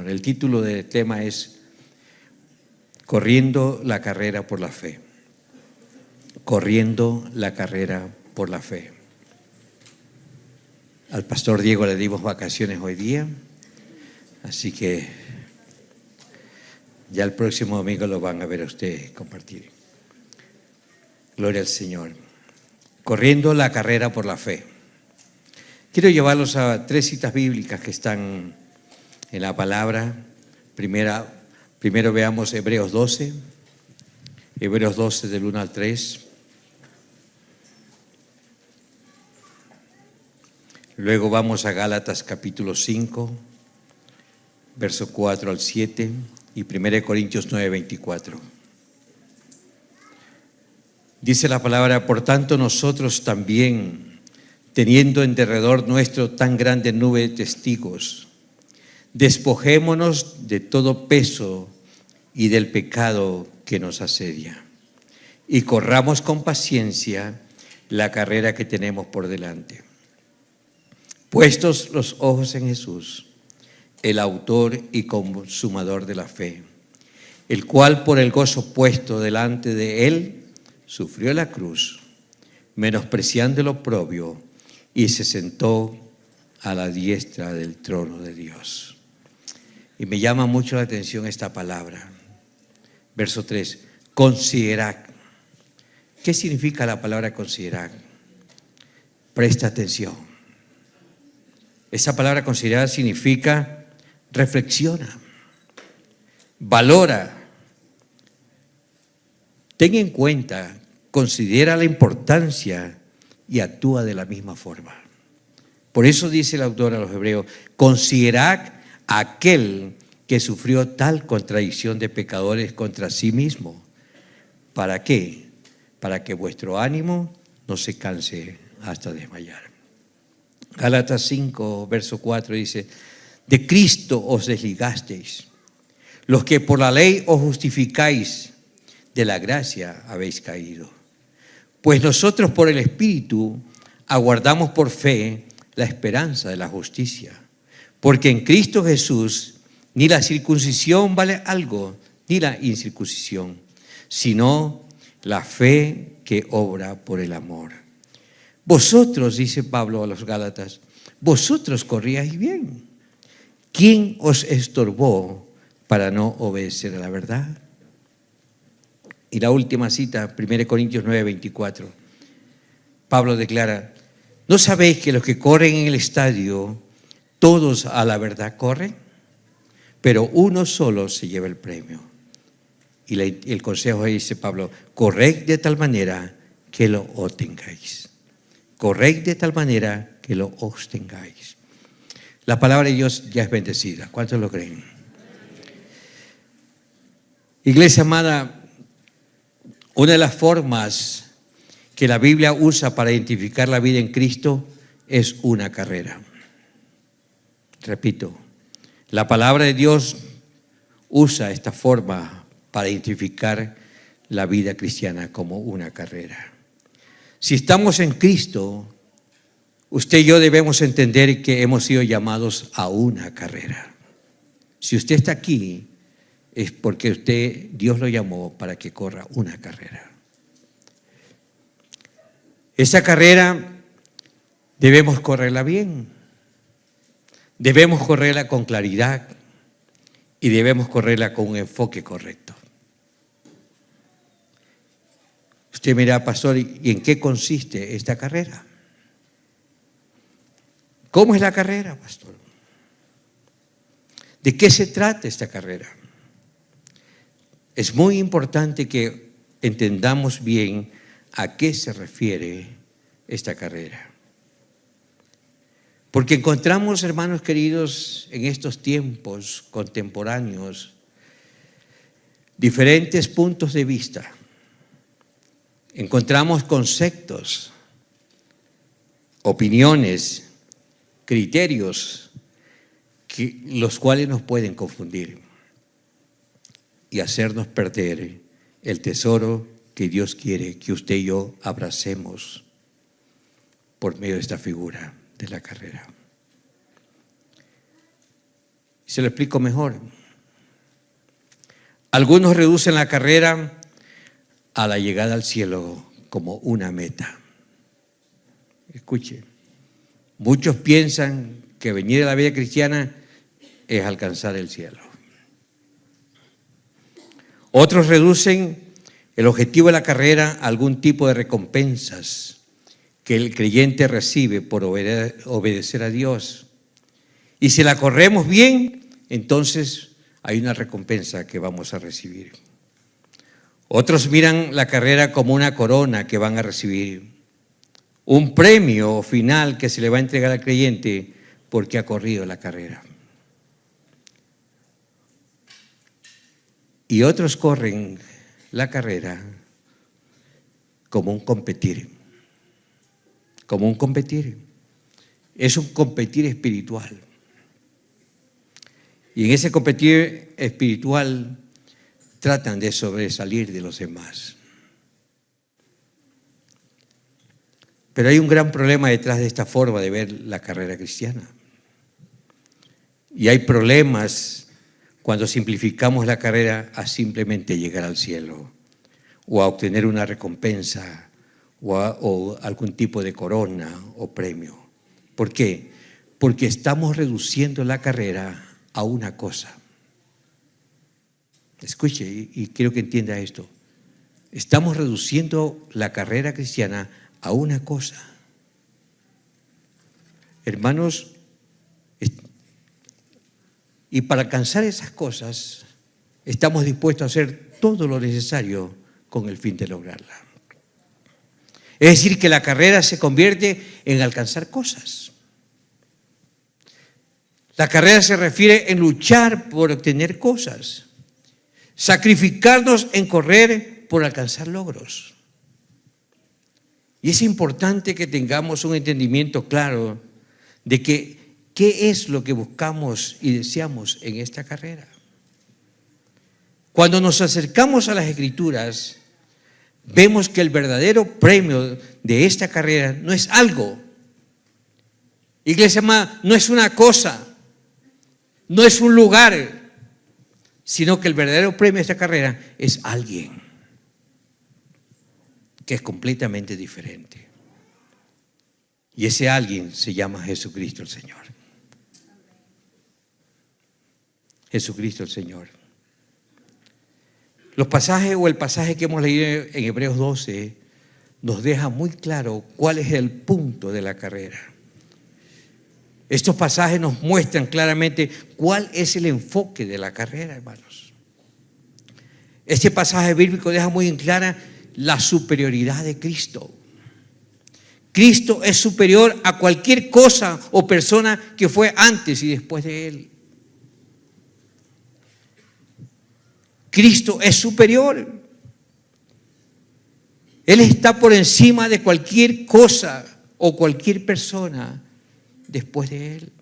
Señor. El título del tema es Corriendo la carrera por la fe. Corriendo la carrera por la fe. Al pastor Diego le dimos vacaciones hoy día, así que ya el próximo domingo lo van a ver a ustedes compartir. Gloria al Señor. Corriendo la carrera por la fe. Quiero llevarlos a 3 citas bíblicas que están en la palabra. Primero veamos Hebreos 12 del 1 al 3. Luego vamos a Gálatas capítulo 5, verso 4 al 7 y 1 Corintios 9, 24. Dice la palabra: por tanto nosotros también, teniendo en derredor nuestro tan grande nube de testigos, despojémonos de todo peso y del pecado que nos asedia, y corramos con paciencia la carrera que tenemos por delante. Puestos los ojos en Jesús, el autor y consumador de la fe, el cual por el gozo puesto delante de él sufrió la cruz, menospreciando el oprobio, y se sentó a la diestra del trono de Dios. Y me llama mucho la atención esta palabra. Verso 3, considerad. ¿Qué significa la palabra considerar? Presta atención. Esa palabra considerar significa reflexiona, valora, ten en cuenta, considera la importancia y actúa de la misma forma. Por eso dice el autor a los hebreos: considerad a aquel que sufrió tal contradicción de pecadores contra sí mismo. ¿Para qué? Para que vuestro ánimo no se canse hasta desmayar. Gálatas 5, verso 4 dice: de Cristo os desligasteis, los que por la ley os justificáis, de la gracia habéis caído. Pues nosotros por el Espíritu aguardamos por fe la esperanza de la justicia. Porque en Cristo Jesús ni la circuncisión vale algo, ni la incircuncisión, sino la fe que obra por el amor. Vosotros, dice Pablo a los Gálatas, vosotros corríais bien. ¿Quién os estorbó para no obedecer a la verdad? Y la última cita, 1 Corintios 9, 24. Pablo declara: ¿no sabéis que los que corren en el estadio, todos a la verdad corren? Pero uno solo se lleva el premio. Y el consejo dice Pablo: corred de tal manera que lo obtengáis. Corred de tal manera que lo obtengáis. La palabra de Dios ya es bendecida. ¿Cuántos lo creen? Iglesia amada, una de las formas que la Biblia usa para identificar la vida en Cristo es una carrera. Repito, la palabra de Dios usa esta forma para identificar la vida cristiana como una carrera. Si estamos en Cristo, usted y yo debemos entender que hemos sido llamados a una carrera. Si usted está aquí, es porque Dios lo llamó para que corra una carrera. Esa carrera debemos correrla bien, debemos correrla con claridad y debemos correrla con un enfoque correcto. Usted mira, pastor, ¿y en qué consiste esta carrera? ¿Cómo es la carrera, pastor? ¿De qué se trata esta carrera? Es muy importante que entendamos bien a qué se refiere esta carrera. Porque encontramos, hermanos queridos, en estos tiempos contemporáneos, diferentes puntos de vista. Encontramos conceptos, opiniones, criterios, los cuales nos pueden confundir y hacernos perder el tesoro que Dios quiere que usted y yo abracemos por medio de esta figura de la carrera. Se lo explico mejor. Algunos reducen la carrera a la llegada al cielo como una meta. Escuche, muchos piensan que venir a la vida cristiana es alcanzar el cielo. Otros reducen el objetivo de la carrera a algún tipo de recompensas que el creyente recibe por obedecer a Dios. Y si la corremos bien, entonces hay una recompensa que vamos a recibir. Otros miran la carrera como una corona que van a recibir, un premio final que se le va a entregar al creyente porque ha corrido la carrera. Y otros corren la carrera como un competir. Como un competir. Es un competir espiritual. Y en ese competir espiritual tratan de sobresalir de los demás. Pero hay un gran problema detrás de esta forma de ver la carrera cristiana. Y hay problemas cuando simplificamos la carrera a simplemente llegar al cielo o a obtener una recompensa o algún tipo de corona o premio. ¿Por qué? Porque estamos reduciendo la carrera a una cosa. Escuche y quiero que entienda esto. Estamos reduciendo la carrera cristiana a una cosa. Hermanos, y para alcanzar esas cosas estamos dispuestos a hacer todo lo necesario con el fin de lograrla. Es decir, que la carrera se convierte en alcanzar cosas. La carrera se refiere en luchar por obtener cosas, sacrificarnos en correr por alcanzar logros. Y es importante que tengamos un entendimiento claro de que qué es lo que buscamos y deseamos en esta carrera. Cuando nos acercamos a las Escrituras, vemos que el verdadero premio de esta carrera no es algo. Iglesia amada, no es una cosa, no es un lugar, sino que el verdadero premio de esta carrera es alguien que es completamente diferente. Y ese alguien se llama Jesucristo el Señor. Jesucristo el Señor. Los pasajes o el pasaje que hemos leído en Hebreos 12 nos deja muy claro cuál es el punto de la carrera. Estos pasajes nos muestran claramente cuál es el enfoque de la carrera, hermanos. Este pasaje bíblico deja muy en clara la superioridad de Cristo. Cristo es superior a cualquier cosa o persona que fue antes y después de Él. Cristo es superior. Él está por encima de cualquier cosa o cualquier persona después de Él.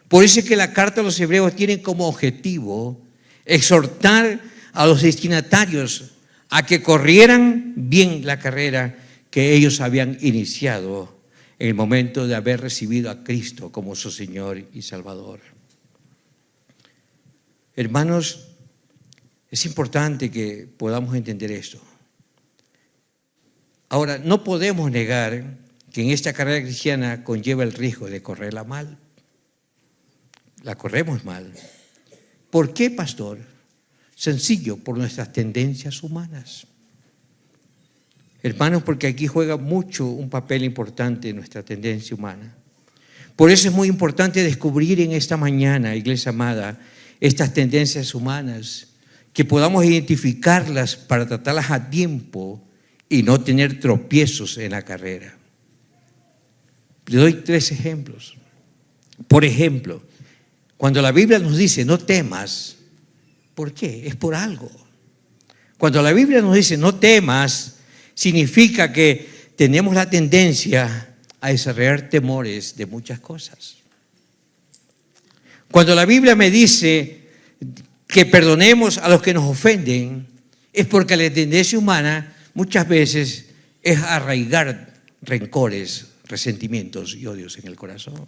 Por eso es que la carta a los Hebreos tiene como objetivo exhortar a los destinatarios a que corrieran bien la carrera que ellos habían iniciado en el momento de haber recibido a Cristo como su Señor y Salvador. Hermanos, es importante que podamos entender esto. Ahora, no podemos negar que en esta carrera cristiana conlleva el riesgo de correrla mal. La corremos mal. ¿Por qué, pastor? Sencillo, por nuestras tendencias humanas. Hermanos, porque aquí juega mucho un papel importante nuestra tendencia humana. Por eso es muy importante descubrir en esta mañana, iglesia amada, estas tendencias humanas, que podamos identificarlas para tratarlas a tiempo y no tener tropiezos en la carrera. Le doy 3 ejemplos. Por ejemplo, cuando la Biblia nos dice no temas, ¿por qué? Es por algo. Cuando la Biblia nos dice no temas, significa que tenemos la tendencia a desarrollar temores de muchas cosas. Cuando la Biblia me dice que perdonemos a los que nos ofenden, es porque la tendencia humana muchas veces es arraigar rencores, resentimientos y odios en el corazón.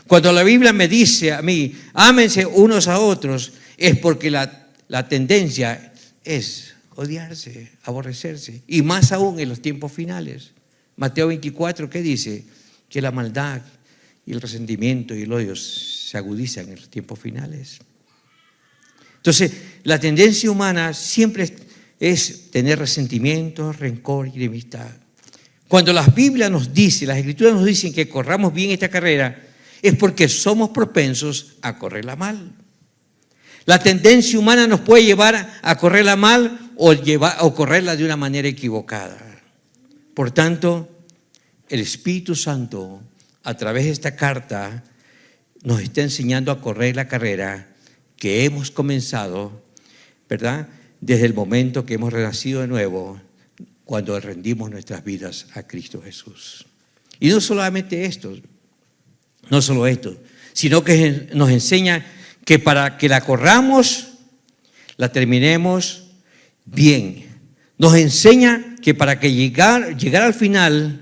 Cuando la Biblia me dice a mí, ámense unos a otros, es porque la tendencia es odiarse, aborrecerse. Y más aún en los tiempos finales. Mateo 24, ¿qué dice? Que la maldad y el resentimiento y el odio se agudizan en los tiempos finales. Entonces, la tendencia humana siempre es tener resentimiento, rencor y enemistad. Cuando la Biblia nos dice, las Escrituras nos dicen que corramos bien esta carrera, es porque somos propensos a correrla mal. La tendencia humana nos puede llevar a correrla mal o correrla de una manera equivocada. Por tanto, el Espíritu Santo, a través de esta carta, nos está enseñando a correr la carrera que hemos comenzado, ¿verdad? Desde el momento que hemos renacido de nuevo, cuando rendimos nuestras vidas a Cristo Jesús. Y no solamente esto, sino que nos enseña que para que la corramos, la terminemos bien. Nos enseña que para que llegar al final,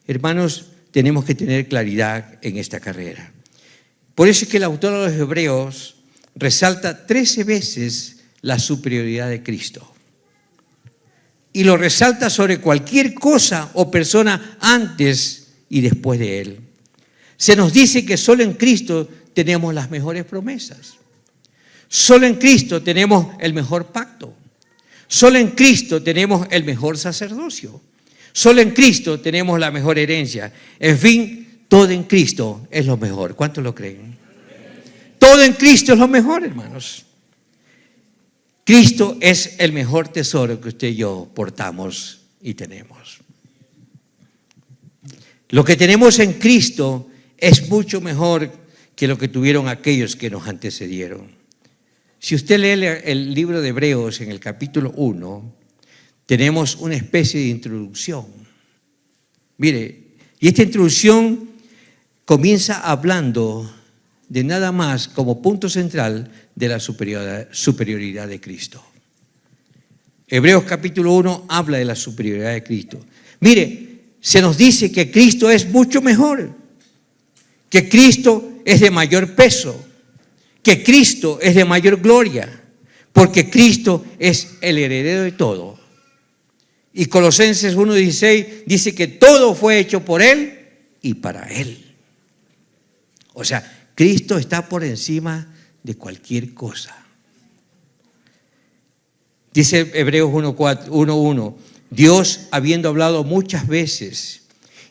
hermanos, tenemos que tener claridad en esta carrera. Por eso es que el autor de los Hebreos resalta 13 veces la superioridad de Cristo. Y lo resalta sobre cualquier cosa o persona antes y después de Él. Se nos dice que solo en Cristo tenemos las mejores promesas. Solo en Cristo tenemos el mejor pacto. Solo en Cristo tenemos el mejor sacerdocio. Solo en Cristo tenemos la mejor herencia. En fin, todo en Cristo es lo mejor. ¿Cuántos lo creen? Todo en Cristo es lo mejor, hermanos. Cristo es el mejor tesoro que usted y yo portamos y tenemos. Lo que tenemos en Cristo es mucho mejor que lo que tuvieron aquellos que nos antecedieron. Si usted lee el libro de Hebreos en el capítulo 1, tenemos una especie de introducción. Mire, y esta introducción comienza hablando de nada más como punto central de la superioridad de Cristo. Hebreos capítulo 1 habla de la superioridad de Cristo. Mire, se nos dice que Cristo es mucho mejor, que Cristo es de mayor peso, que Cristo es de mayor gloria, porque Cristo es el heredero de todo. Y Colosenses 1:16 dice que todo fue hecho por Él y para Él. O sea, Cristo está por encima de cualquier cosa. Dice Hebreos 1:1, Dios, habiendo hablado muchas veces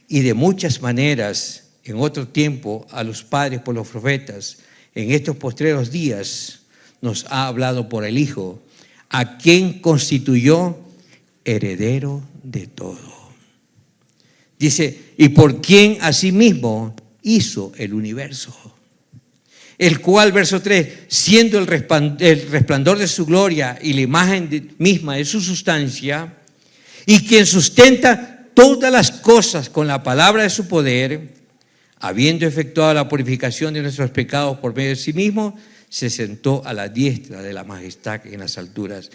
y de muchas maneras en otro tiempo a los padres por los profetas, en estos postreros días nos ha hablado por el Hijo, a quien constituyó heredero de todo. Dice, y por quien asimismo hizo el universo, el cual, verso 3, siendo el resplandor de su gloria y la imagen misma de su sustancia, y quien sustenta todas las cosas con la palabra de su poder, habiendo efectuado la purificación de nuestros pecados por medio de sí mismo, se sentó a la diestra de la majestad en las alturas,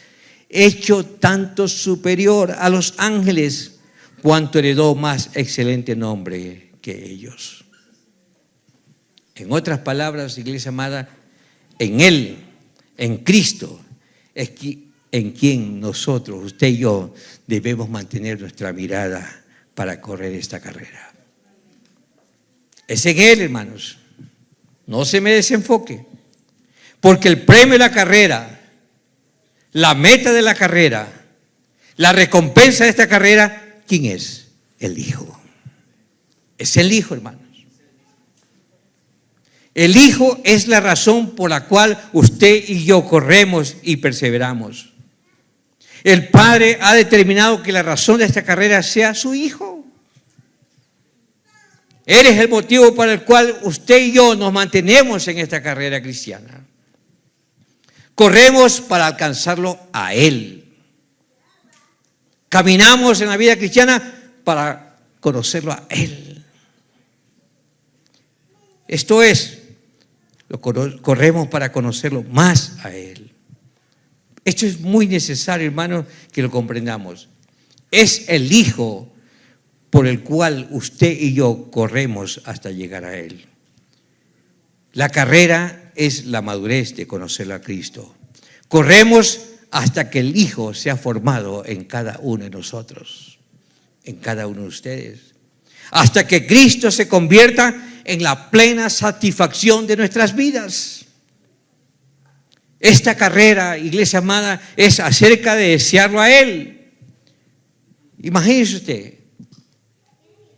hecho tanto superior a los ángeles, cuanto heredó más excelente nombre que ellos. En otras palabras, iglesia amada, en Él, en Cristo, es en quien nosotros, usted y yo, debemos mantener nuestra mirada para correr esta carrera. Es en Él, hermanos. No se me desenfoque. Porque el premio de la carrera, la meta de la carrera, la recompensa de esta carrera, ¿quién es? El Hijo. Es el Hijo, hermanos. El Hijo es la razón por la cual usted y yo corremos y perseveramos. El Padre ha determinado que la razón de esta carrera sea su Hijo. Él es el motivo para el cual usted y yo nos mantenemos en esta carrera cristiana. Corremos para alcanzarlo a Él. Caminamos en la vida cristiana para conocerlo a Él. Esto es, corremos para conocerlo más a Él. Esto es muy necesario, hermano, que lo comprendamos. Es el Hijo por el cual usted y yo corremos hasta llegar a Él. La carrera es la madurez de conocer a Cristo. Corremos hasta que el Hijo sea formado en cada uno de nosotros, en cada uno de ustedes. Hasta que Cristo se convierta en la plena satisfacción de nuestras vidas. Esta carrera, iglesia amada, es acerca de desearlo a Él. Imagínese usted,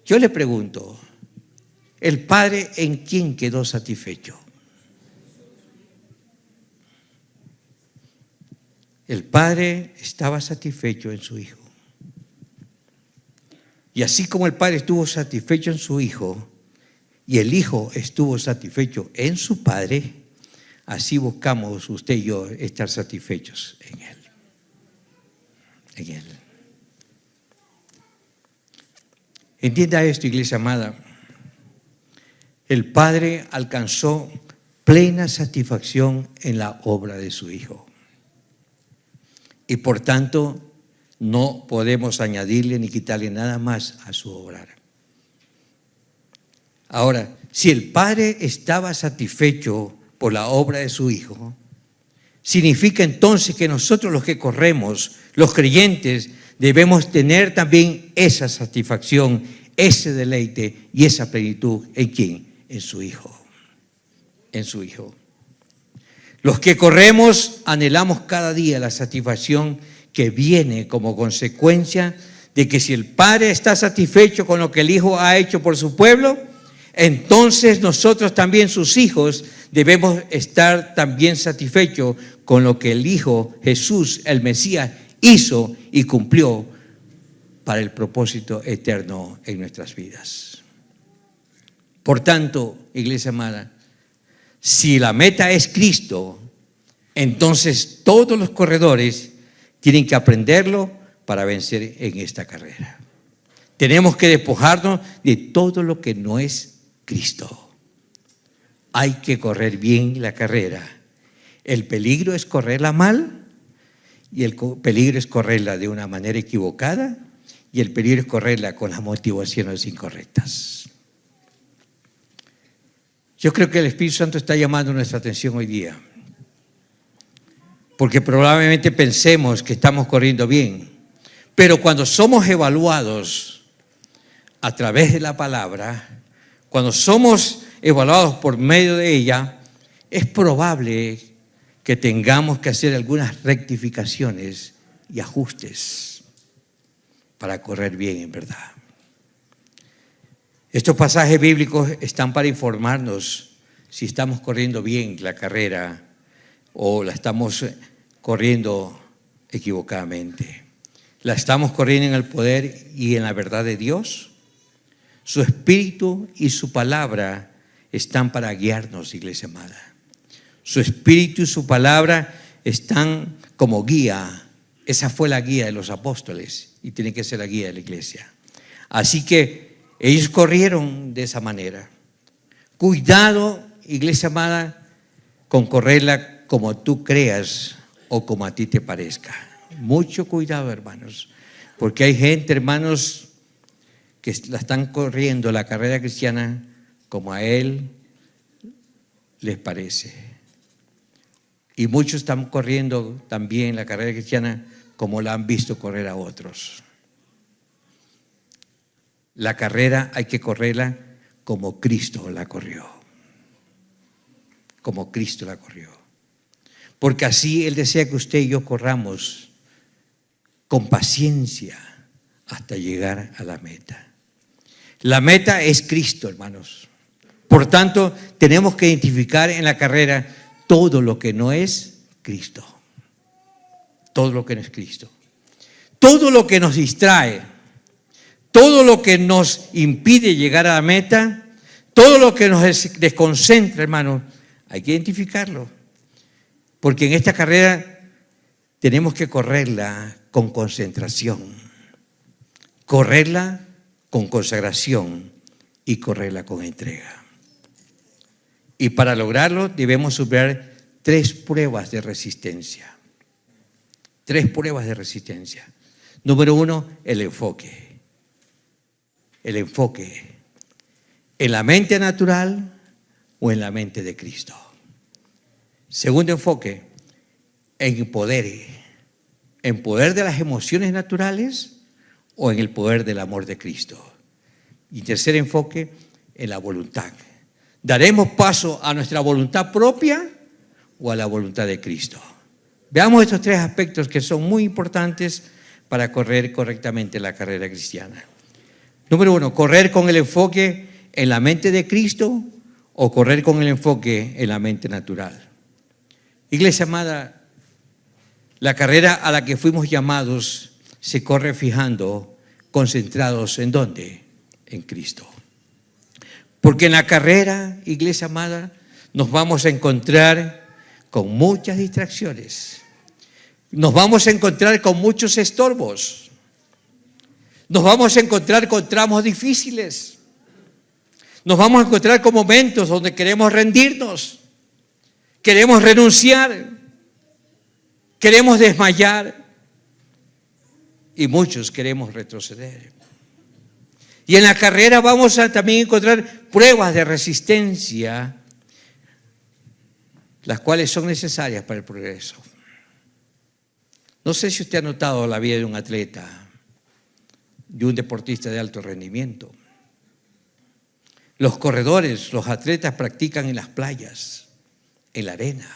yo le pregunto, ¿el Padre en quién quedó satisfecho? El Padre estaba satisfecho en su Hijo. Y así como el Padre estuvo satisfecho en su Hijo y el Hijo estuvo satisfecho en su Padre, así buscamos usted y yo estar satisfechos en Él. En Él. Entienda esto, iglesia amada. El Padre alcanzó plena satisfacción en la obra de su Hijo. Y por tanto, no podemos añadirle ni quitarle nada más a su obrar. Ahora, si el Padre estaba satisfecho por la obra de su Hijo, significa entonces que nosotros los que corremos, los creyentes, debemos tener también esa satisfacción, ese deleite y esa plenitud. ¿En quién? En su Hijo. En su Hijo. Los que corremos anhelamos cada día la satisfacción que viene como consecuencia de que si el Padre está satisfecho con lo que el Hijo ha hecho por su pueblo, entonces nosotros también, sus hijos, debemos estar también satisfechos con lo que el Hijo Jesús, el Mesías, hizo y cumplió para el propósito eterno en nuestras vidas. Por tanto, iglesia amada, si la meta es Cristo, entonces todos los corredores tienen que aprenderlo para vencer en esta carrera. Tenemos que despojarnos de todo lo que no es Cristo. Hay que correr bien la carrera. El peligro es correrla mal y el peligro es correrla de una manera equivocada y el peligro es correrla con las motivaciones incorrectas. Yo creo que el Espíritu Santo está llamando nuestra atención hoy día, porque probablemente pensemos que estamos corriendo bien, pero cuando somos evaluados a través de la palabra, cuando somos evaluados por medio de ella, es probable que tengamos que hacer algunas rectificaciones y ajustes para correr bien en verdad. Estos pasajes bíblicos están para informarnos si estamos corriendo bien la carrera o la estamos corriendo equivocadamente. ¿La estamos corriendo en el poder y en la verdad de Dios? Su Espíritu y su palabra están para guiarnos, iglesia amada. Su Espíritu y su palabra están como guía. Esa fue la guía de los apóstoles y tiene que ser la guía de la iglesia. Así que ellos corrieron de esa manera. Cuidado, iglesia amada, con correrla como tú creas o como a ti te parezca. Mucho cuidado, hermanos, porque hay gente, hermanos, que la están corriendo la carrera cristiana como a él les parece. Y muchos están corriendo también la carrera cristiana como la han visto correr a otros. La carrera hay que correrla como Cristo la corrió. Como Cristo la corrió. Porque así Él desea que usted y yo corramos con paciencia hasta llegar a la meta. La meta es Cristo, hermanos. Por tanto, tenemos que identificar en la carrera todo lo que no es Cristo. Todo lo que no es Cristo. Todo lo que nos distrae. Todo lo que nos impide llegar a la meta, todo lo que nos desconcentra, hermano, hay que identificarlo. Porque en esta carrera tenemos que correrla con concentración, correrla con consagración y correrla con entrega. Y para lograrlo debemos superar 3 pruebas de resistencia. 3 pruebas de resistencia. Número 1, el enfoque. El enfoque en la mente natural o en la mente de Cristo. Segundo enfoque, en el poder. ¿En poder de las emociones naturales o en el poder del amor de Cristo? Y tercer enfoque, en la voluntad. ¿Daremos paso a nuestra voluntad propia o a la voluntad de Cristo? Veamos estos tres aspectos que son muy importantes para correr correctamente la carrera cristiana. Número uno, correr con el enfoque en la mente de Cristo o correr con el enfoque en la mente natural. Iglesia amada, la carrera a la que fuimos llamados se corre fijando, concentrados ¿en dónde? En Cristo. Porque en la carrera, iglesia amada, nos vamos a encontrar con muchas distracciones. Nos vamos a encontrar con muchos estorbos. Nos vamos a encontrar con tramos difíciles. Nos vamos a encontrar con momentos donde queremos rendirnos, queremos renunciar, queremos desmayar y muchos queremos retroceder. Y en la carrera vamos a también encontrar pruebas de resistencia, las cuales son necesarias para el progreso. No sé si usted ha notado la vida de un atleta, de un deportista de alto rendimiento. Los corredores, los atletas practican en las playas, en la arena.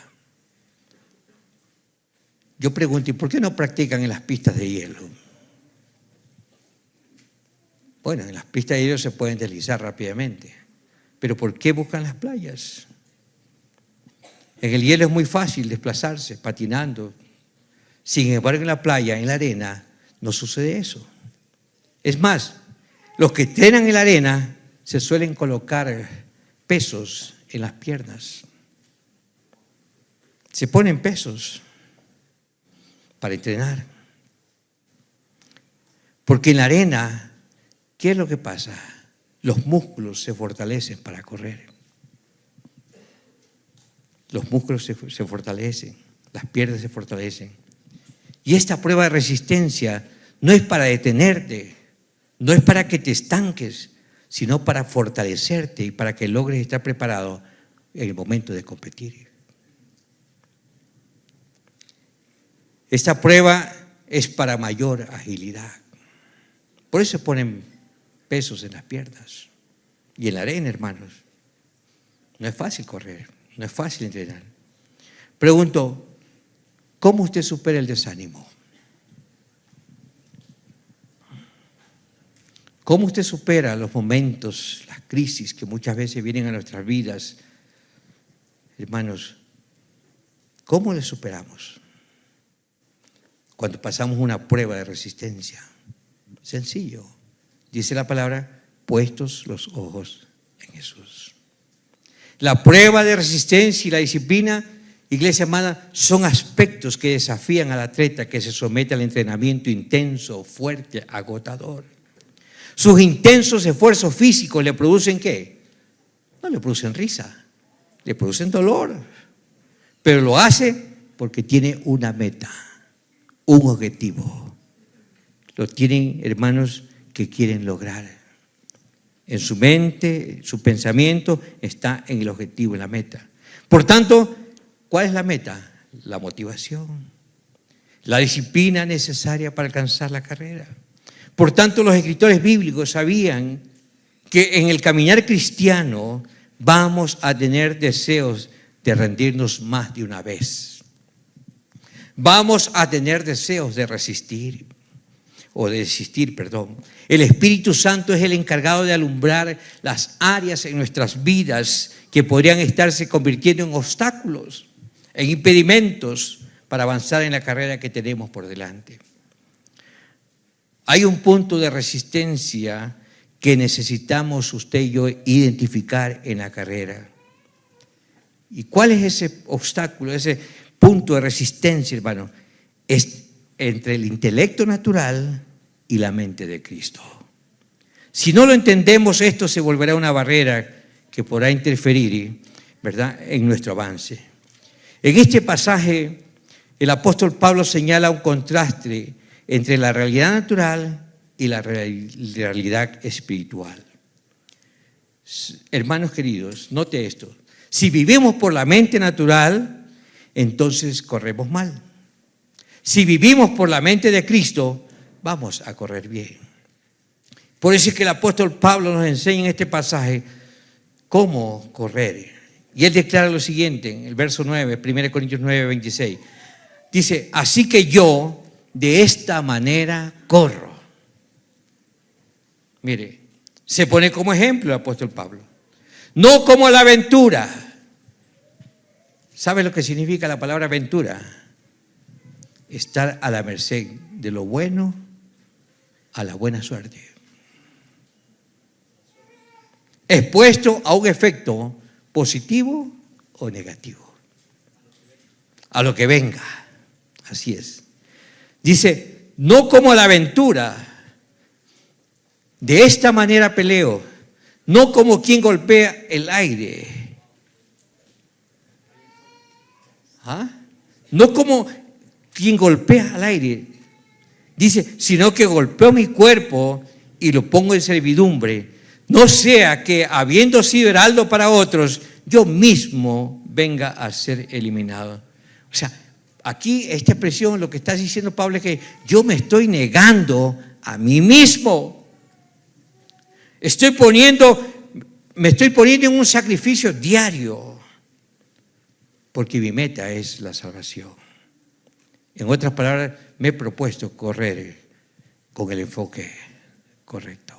Yo pregunto, ¿y por qué no practican en las pistas de hielo? Bueno, en las pistas de hielo se pueden deslizar rápidamente, pero ¿por qué buscan las playas? En el hielo es muy fácil desplazarse, patinando. Sin embargo, en la playa, en la arena, no sucede eso. Es más, los que entrenan en la arena se suelen colocar pesos en las piernas. Se ponen pesos para entrenar. Porque en la arena, ¿qué es lo que pasa? Los músculos se fortalecen para correr. Los músculos se fortalecen, las piernas se fortalecen. Y esta prueba de resistencia no es para detenerte, no es para que te estanques, sino para fortalecerte y para que logres estar preparado en el momento de competir. Esta prueba es para mayor agilidad. Por eso se ponen pesos en las piernas y en la arena, hermanos. No es fácil correr, no es fácil entrenar. Pregunto, ¿cómo usted supera el desánimo? ¿Cómo usted supera los momentos, las crisis que muchas veces vienen a nuestras vidas? Hermanos, ¿cómo les superamos? Cuando pasamos una prueba de resistencia. Sencillo. Dice la palabra, puestos los ojos en Jesús. La prueba de resistencia y la disciplina, iglesia amada, son aspectos que desafían al atleta que se somete al entrenamiento intenso, fuerte, agotador. Sus intensos esfuerzos físicos le producen ¿qué? No le producen risa, le producen dolor. Pero lo hace porque tiene una meta, un objetivo. Lo tienen hermanos que quieren lograr. En su mente, su pensamiento está en el objetivo, en la meta. Por tanto, ¿cuál es la meta? La motivación, la disciplina necesaria para alcanzar la carrera. Por tanto, los escritores bíblicos sabían que en el caminar cristiano vamos a tener deseos de rendirnos más de una vez. Vamos a tener deseos de resistir o de desistir, perdón. El Espíritu Santo es el encargado de alumbrar las áreas en nuestras vidas que podrían estarse convirtiendo en obstáculos, en impedimentos para avanzar en la carrera que tenemos por delante. Hay un punto de resistencia que necesitamos usted y yo identificar en la carrera. ¿Y cuál es ese obstáculo, ese punto de resistencia, hermano? Es entre el intelecto natural y la mente de Cristo. Si no lo entendemos, esto se volverá una barrera que podrá interferir, ¿verdad?, en nuestro avance. En este pasaje, el apóstol Pablo señala un contraste entre la realidad natural y la realidad espiritual. Hermanos queridos, note esto. Si vivimos por la mente natural, entonces corremos mal. Si vivimos por la mente de Cristo, vamos a correr bien. Por eso es que el apóstol Pablo nos enseña en este pasaje cómo correr. Y él declara lo siguiente en el verso 9, 1 Corintios 9, 26. Dice, así que yo de esta manera corro. Mire, se pone como ejemplo el apóstol Pablo. No como la aventura. ¿Sabe lo que significa la palabra aventura? Estar a la merced de lo bueno, a la buena suerte. Expuesto a un efecto positivo o negativo. A lo que venga. Así es. Dice, no como la aventura. De esta manera peleo. No como quien golpea el aire. ¿Ah? No como quien golpea al aire. Dice, sino que golpeo mi cuerpo y lo pongo en servidumbre. No sea que, habiendo sido heraldo para otros, yo mismo venga a ser eliminado. O sea, aquí esta expresión, lo que está diciendo Pablo es que yo me estoy negando a mí mismo. Me estoy poniendo en un sacrificio diario, porque mi meta es la salvación. En otras palabras, me he propuesto correr con el enfoque correcto.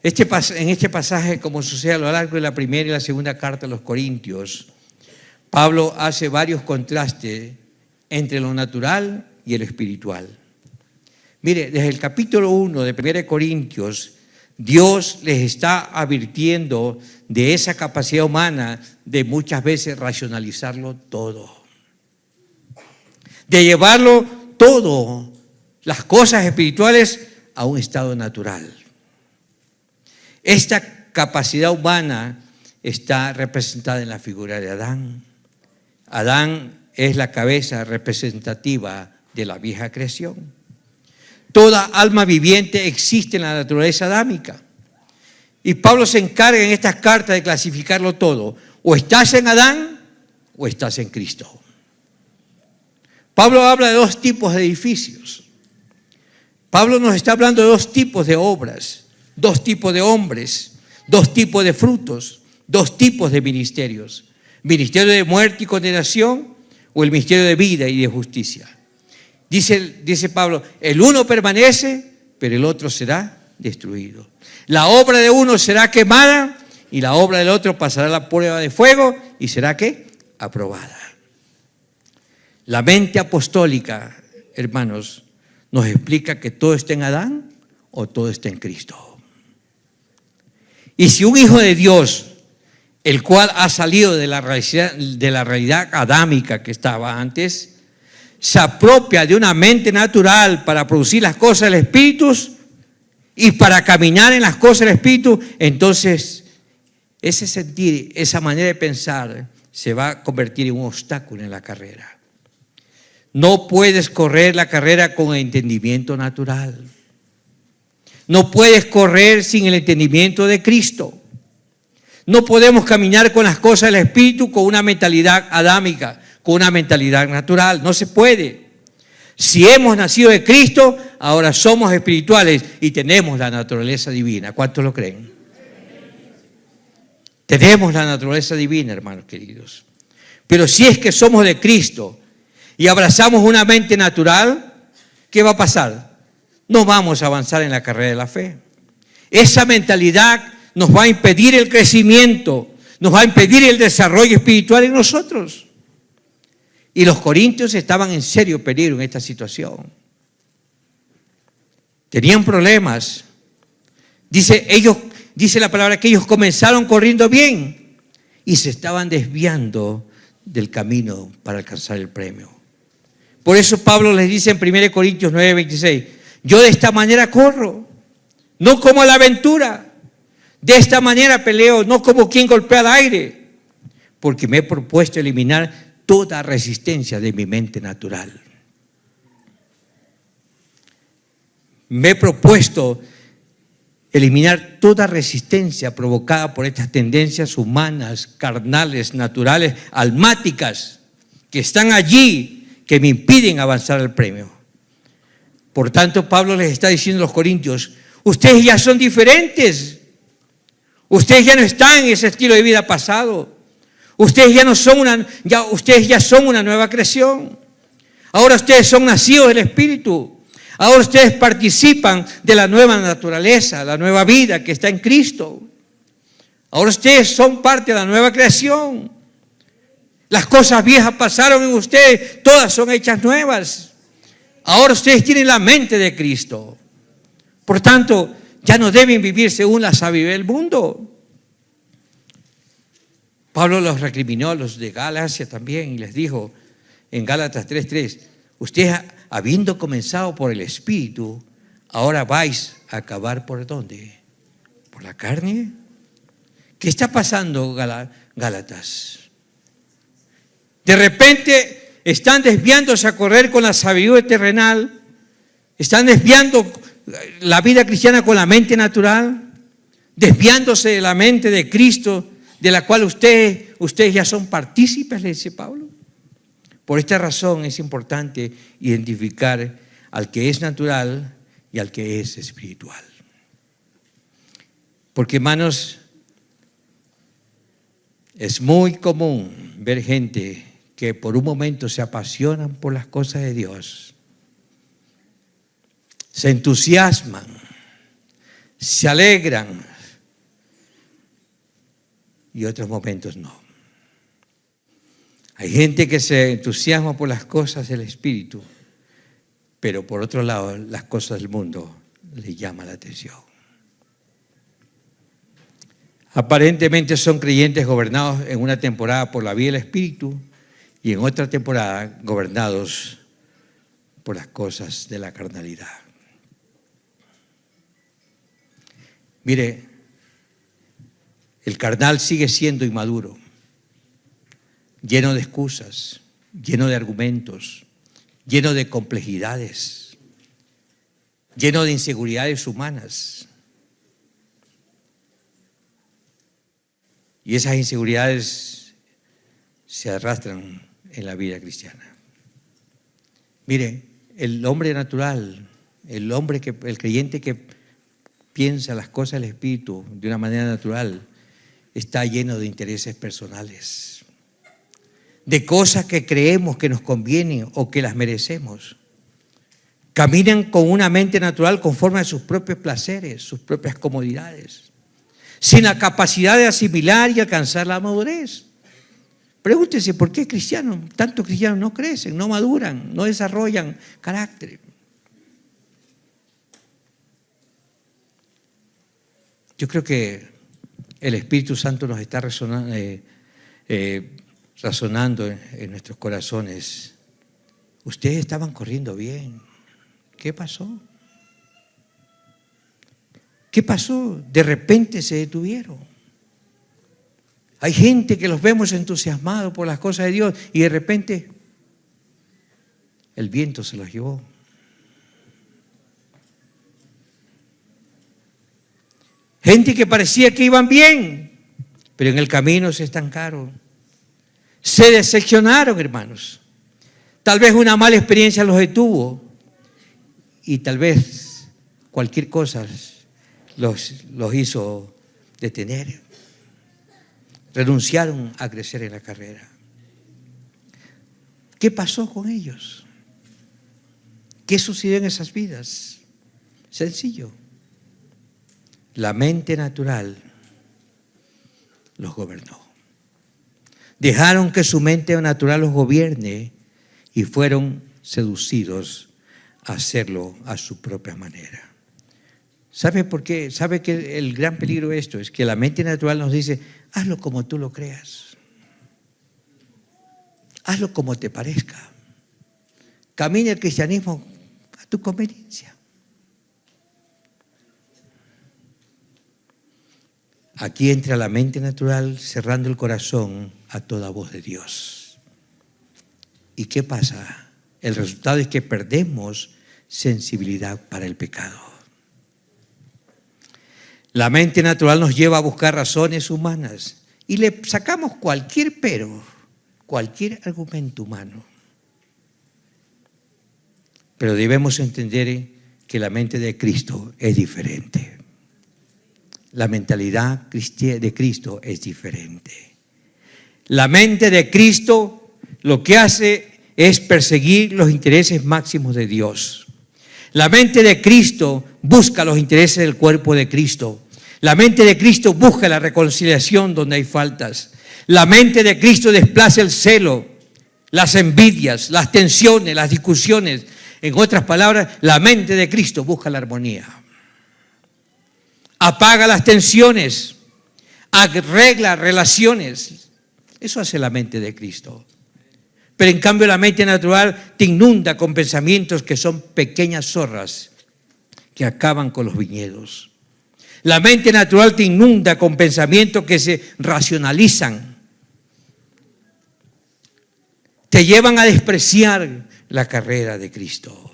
En este pasaje, como sucede a lo largo de la primera y la segunda carta a los Corintios, Pablo hace varios contrastes entre lo natural y el espiritual. Mire, desde el capítulo 1 de 1 Corintios, Dios les está advirtiendo de esa capacidad humana de muchas veces racionalizarlo todo. De llevarlo todo, las cosas espirituales, a un estado natural. Esta capacidad humana está representada en la figura de Adán. Adán es la cabeza representativa de la vieja creación. Toda alma viviente existe en la naturaleza adámica. Y Pablo se encarga en estas cartas de clasificarlo todo. O estás en Adán o estás en Cristo. Pablo habla de dos tipos de edificios. Pablo nos está hablando de dos tipos de obras, dos tipos de hombres, dos tipos de frutos, dos tipos de ministerios. Ministerio de muerte y condenación o el ministerio de vida y de justicia. Dice Pablo, el uno permanece, pero el otro será destruido. La obra de uno será quemada y la obra del otro pasará la prueba de fuego y será ¿qué? Aprobada. La mente apostólica, hermanos, nos explica que todo está en Adán o todo está en Cristo. Y si un hijo de Dios, el cual ha salido de la realidad adámica que estaba antes, se apropia de una mente natural para producir las cosas del Espíritu y para caminar en las cosas del Espíritu, entonces ese sentir, esa manera de pensar se va a convertir en un obstáculo en la carrera. No puedes correr la carrera con el entendimiento natural. No puedes correr sin el entendimiento de Cristo. No podemos caminar con las cosas del Espíritu con una mentalidad adámica, con una mentalidad natural. No se puede. Si hemos nacido de Cristo, ahora somos espirituales y tenemos la naturaleza divina. ¿Cuántos lo creen? Tenemos la naturaleza divina, hermanos queridos. Pero si es que somos de Cristo y abrazamos una mente natural, ¿qué va a pasar? No vamos a avanzar en la carrera de la fe. Esa mentalidad nos va a impedir el crecimiento, nos va a impedir el desarrollo espiritual en nosotros. Y los corintios estaban en serio peligro en esta situación. Tenían problemas. Dice la palabra que ellos comenzaron corriendo bien y se estaban desviando del camino para alcanzar el premio. Por eso Pablo les dice en 1 Corintios 9, 26, yo de esta manera corro, no como la aventura. De esta manera peleo, no como quien golpea al aire, porque me he propuesto eliminar toda resistencia de mi mente natural. Me he propuesto eliminar toda resistencia provocada por estas tendencias humanas, carnales, naturales, almáticas, que están allí, que me impiden avanzar al premio. Por tanto, Pablo les está diciendo a los corintios, ustedes ya son diferentes. Ustedes ya no están en ese estilo de vida pasado. Ustedes ya no son ustedes ya son una nueva creación. Ahora ustedes son nacidos del Espíritu. Ahora ustedes participan de la nueva naturaleza, la nueva vida que está en Cristo. Ahora ustedes son parte de la nueva creación. Las cosas viejas pasaron en ustedes, todas son hechas nuevas. Ahora ustedes tienen la mente de Cristo. Por tanto, ya no deben vivir según la sabiduría del mundo. Pablo los recriminó a los de Galacia también y les dijo en Gálatas 3:3, ustedes habiendo comenzado por el Espíritu, ahora vais a acabar ¿por dónde? ¿Por la carne? ¿Qué está pasando, Gálatas? De repente están desviándose a correr con la sabiduría terrenal, están desviando la vida cristiana con la mente natural, desviándose de la mente de Cristo, de la cual ustedes ya son partícipes, le dice Pablo. Por esta razón es importante identificar al que es natural y al que es espiritual. Porque, hermanos, es muy común ver gente que por un momento se apasionan por las cosas de Dios, se entusiasman, se alegran, y otros momentos no. Hay gente que se entusiasma por las cosas del Espíritu, pero por otro lado, las cosas del mundo le llaman la atención. Aparentemente son creyentes gobernados en una temporada por la vida del Espíritu y en otra temporada gobernados por las cosas de la carnalidad. Mire, el carnal sigue siendo inmaduro, lleno de excusas, lleno de argumentos, lleno de complejidades, lleno de inseguridades humanas. Y esas inseguridades se arrastran en la vida cristiana. Mire, el hombre natural, el creyente que piensa las cosas del Espíritu de una manera natural, está lleno de intereses personales, de cosas que creemos que nos convienen o que las merecemos. Caminan con una mente natural conforme a sus propios placeres, sus propias comodidades, sin la capacidad de asimilar y alcanzar la madurez. Pregúntese, ¿por qué tantos cristianos no crecen, no maduran, no desarrollan carácter? Yo creo que el Espíritu Santo nos está razonando en nuestros corazones. Ustedes estaban corriendo bien. ¿Qué pasó? ¿Qué pasó? De repente se detuvieron. Hay gente que los vemos entusiasmados por las cosas de Dios y de repente el viento se los llevó. Gente que parecía que iban bien, pero en el camino se estancaron. Se decepcionaron, hermanos. Tal vez una mala experiencia los detuvo y tal vez cualquier cosa los hizo detener. Renunciaron a crecer en la carrera. ¿Qué pasó con ellos? ¿Qué sucedió en esas vidas? Sencillo. La mente natural los gobernó. Dejaron que su mente natural los gobierne y fueron seducidos a hacerlo a su propia manera. ¿Sabe por qué? ¿Sabe que el gran peligro de esto es que la mente natural nos dice, hazlo como tú lo creas, hazlo como te parezca, camina el cristianismo a tu conveniencia? Aquí entra la mente natural cerrando el corazón a toda voz de Dios. ¿Y qué pasa? El resultado es que perdemos sensibilidad para el pecado. La mente natural nos lleva a buscar razones humanas y le sacamos cualquier pero, cualquier argumento humano. Pero debemos entender que la mente de Cristo es diferente. La mentalidad de Cristo es diferente. La mente de Cristo lo que hace es perseguir los intereses máximos de Dios. La mente de Cristo busca los intereses del cuerpo de Cristo. La mente de Cristo busca la reconciliación donde hay faltas. La mente de Cristo desplaza el celo, las envidias, las tensiones, las discusiones. En otras palabras, la mente de Cristo busca la armonía. Apaga las tensiones, arregla relaciones. Eso hace la mente de Cristo. Pero en cambio la mente natural te inunda con pensamientos que son pequeñas zorras que acaban con los viñedos. La mente natural te inunda con pensamientos que se racionalizan. Te llevan a despreciar la carrera de Cristo.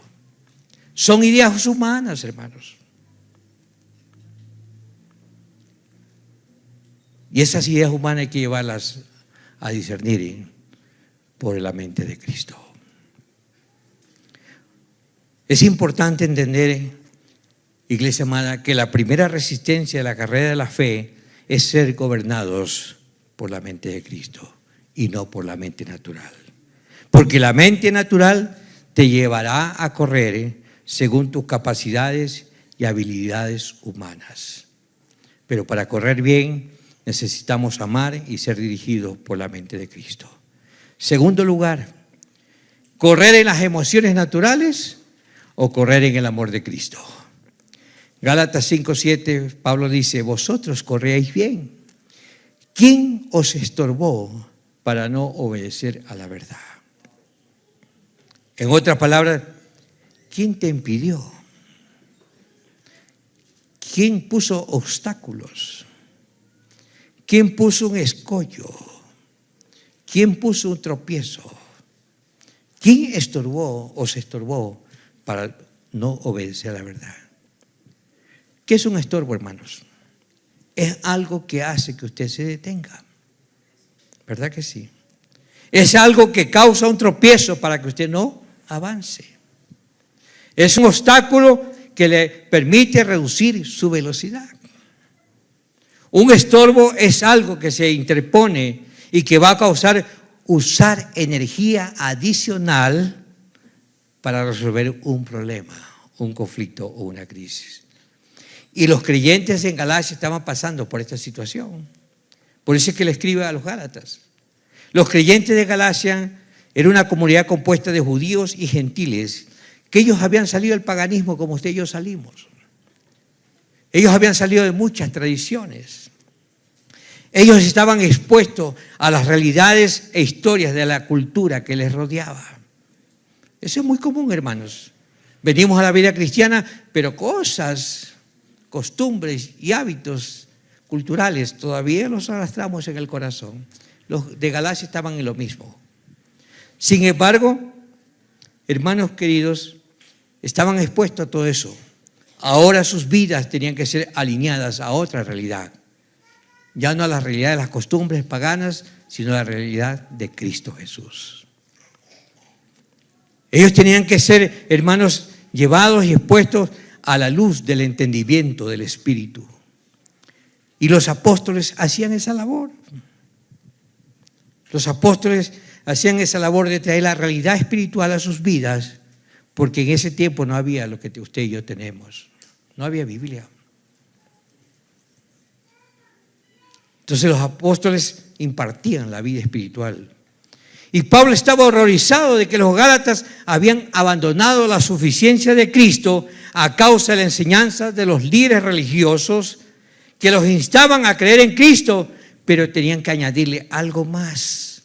Son ideas humanas, hermanos. Y esas ideas humanas hay que llevarlas a discernir por la mente de Cristo. Es importante entender, iglesia amada, que la primera resistencia de la carrera de la fe es ser gobernados por la mente de Cristo y no por la mente natural. Porque la mente natural te llevará a correr según tus capacidades y habilidades humanas. Pero para correr bien necesitamos amar y ser dirigidos por la mente de Cristo. Segundo lugar, correr en las emociones naturales o correr en el amor de Cristo. Gálatas 5:7, Pablo dice: vosotros corréis bien. ¿Quién os estorbó para no obedecer a la verdad? En otras palabras, ¿quién te impidió? ¿Quién puso obstáculos? ¿Quién puso un escollo? ¿Quién puso un tropiezo? ¿Quién estorbó o se estorbó para no obedecer a la verdad? ¿Qué es un estorbo, hermanos? Es algo que hace que usted se detenga. ¿Verdad que sí? Es algo que causa un tropiezo para que usted no avance. Es un obstáculo que le permite reducir su velocidad. Un estorbo es algo que se interpone y que va a causar usar energía adicional para resolver un problema, un conflicto o una crisis. Y los creyentes en Galacia estaban pasando por esta situación. Por eso es que le escribe a los Gálatas. Los creyentes de Galacia era una comunidad compuesta de judíos y gentiles, que ellos habían salido del paganismo como usted y yo salimos. Ellos habían salido de muchas tradiciones. Ellos estaban expuestos a las realidades e historias de la cultura que les rodeaba. Eso es muy común, hermanos. Venimos a la vida cristiana, pero cosas, costumbres y hábitos culturales todavía los arrastramos en el corazón. Los de Galacia estaban en lo mismo. Sin embargo, hermanos queridos, estaban expuestos a todo eso. Ahora sus vidas tenían que ser alineadas a otra realidad. Ya no a la realidad de las costumbres paganas, sino a la realidad de Cristo Jesús. Ellos tenían que ser, hermanos, llevados y expuestos a la luz del entendimiento del Espíritu. Y los apóstoles hacían esa labor. Los apóstoles hacían esa labor de traer la realidad espiritual a sus vidas, porque en ese tiempo no había lo que usted y yo tenemos. No había Biblia. Entonces los apóstoles impartían la vida espiritual. Y Pablo estaba horrorizado de que los gálatas habían abandonado la suficiencia de Cristo a causa de la enseñanza de los líderes religiosos que los instaban a creer en Cristo, pero tenían que añadirle algo más,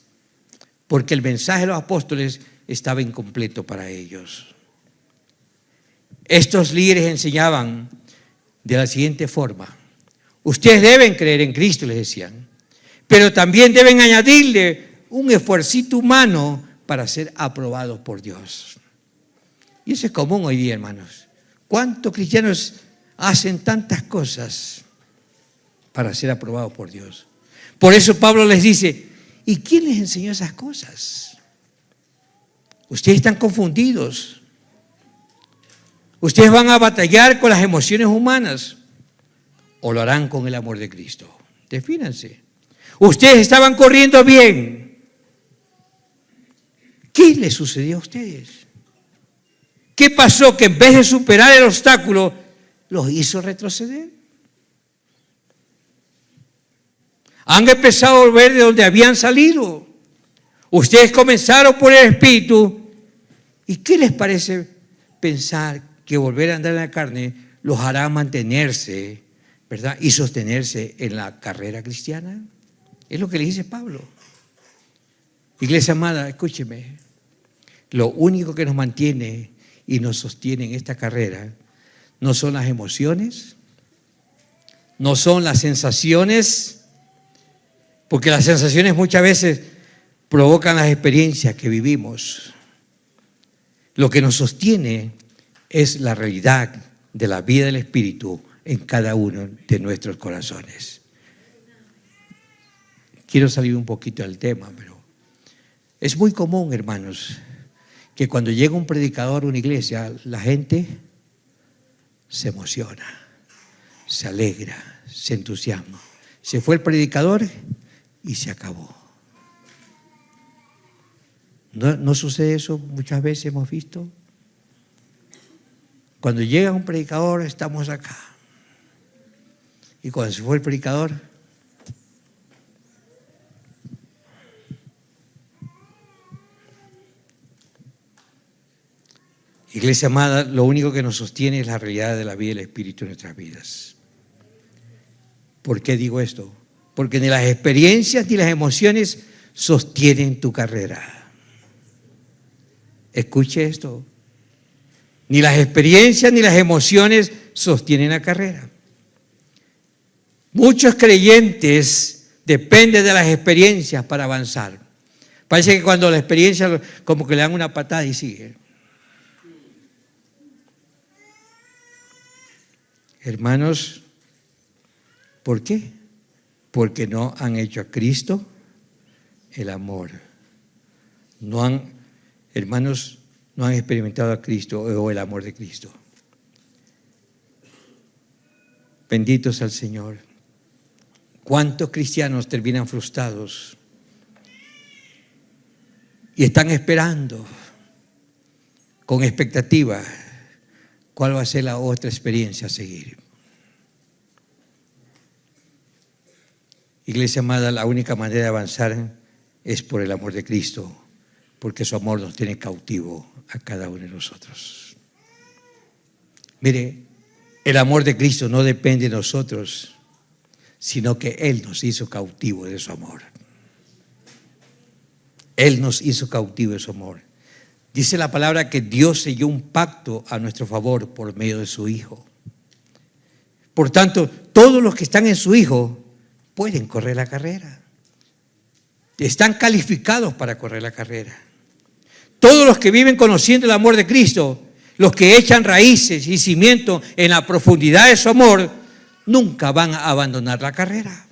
porque el mensaje de los apóstoles estaba incompleto para ellos. Estos líderes enseñaban de la siguiente forma: ustedes deben creer en Cristo, les decían, pero también deben añadirle un esfuercito humano para ser aprobados por Dios. Y eso es común hoy día, hermanos. ¿Cuántos cristianos hacen tantas cosas para ser aprobados por Dios. Por eso Pablo les dice, ¿y quién les enseñó esas cosas? Ustedes están confundidos. Ustedes van a batallar con las emociones humanas o lo harán con el amor de Cristo. Defínanse. Ustedes estaban corriendo bien. ¿Qué les sucedió a ustedes? ¿Qué pasó que en vez de superar el obstáculo, los hizo retroceder? Han empezado a volver de donde habían salido. Ustedes comenzaron por el Espíritu. ¿Y qué les parece pensar que volver a andar en la carne los hará mantenerse, ¿verdad? Y sostenerse en la carrera cristiana? Es lo que le dice Pablo. Iglesia amada, escúcheme. Lo único que nos mantiene y nos sostiene en esta carrera no son las emociones, no son las sensaciones, porque las sensaciones muchas veces provocan las experiencias que vivimos. Lo que nos sostiene es la realidad de la vida del Espíritu en cada uno de nuestros corazones. Quiero salir un poquito del tema, pero es muy común, hermanos, que cuando llega un predicador a una iglesia, la gente se emociona, se alegra, se entusiasma. Se fue el predicador y se acabó. ¿No sucede eso? Muchas veces hemos visto. Cuando llega un predicador, estamos acá. Y cuando se fue el predicador, iglesia amada, lo único que nos sostiene es la realidad de la vida y el Espíritu en nuestras vidas. ¿Por qué digo esto? Porque ni las experiencias ni las emociones sostienen tu carrera. Escuche esto. Ni las experiencias ni las emociones sostienen la carrera. Muchos creyentes dependen de las experiencias para avanzar. Parece que cuando la experiencia como que le dan una patada y sigue. Hermanos, ¿por qué? Porque no han hecho a Cristo el amor. Hermanos, no han experimentado a Cristo o el amor de Cristo. Bendito sea el Señor. ¿Cuántos cristianos terminan frustrados y están esperando con expectativa cuál va a ser la otra experiencia a seguir? Iglesia amada, la única manera de avanzar es por el amor de Cristo, porque su amor nos tiene cautivo a cada uno de nosotros. Mire, el amor de Cristo no depende de nosotros, sino que Él nos hizo cautivo de su amor. Él nos hizo cautivo de su amor. Dice la palabra que Dios selló un pacto a nuestro favor por medio de su Hijo. Por tanto, todos los que están en su Hijo pueden correr la carrera. Están calificados para correr la carrera. Todos los que viven conociendo el amor de Cristo, los que echan raíces y cimiento en la profundidad de su amor, nunca van a abandonar la carrera.